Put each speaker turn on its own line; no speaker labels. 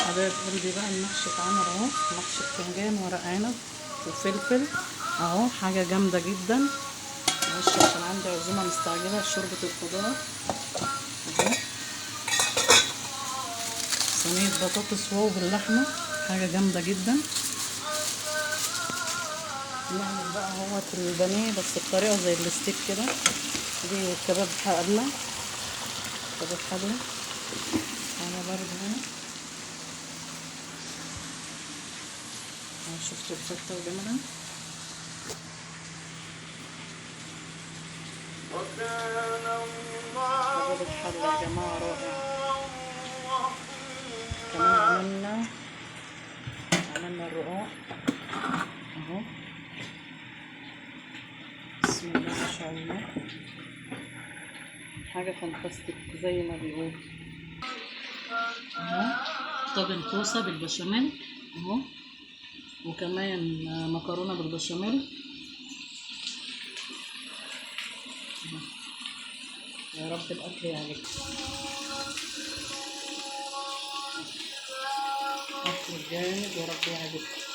حبايب قلبي بقى المحشي اتعمل اهو، محشي بتنجان ورق عنب وفلفل اهو، حاجه جامده جدا. معلش عشان عندي عزومه مستعجله شوربه الخضار اهو، صينيه بطاطس واو باللحمه، حاجه جامده جدا. نعمل بقى اهوت البانيه بس بطريقه زي الستيك كده. دي كباب حله، كباب حله انا برضه هنا. شفتوا الفتة وجمالها. كباب الحلة يا جماعة رائع. كمان عملنا الرقاق اهو، بسم الله ما شاء الله، حاجة فانتاستيك زي ما بيقول اهو. طاجن كوسة بالبشاميل اهو، وكمان مكرونة بالبشاميل. يا رب الأكل يعجبك، أكل جامد يا رب يعجبك.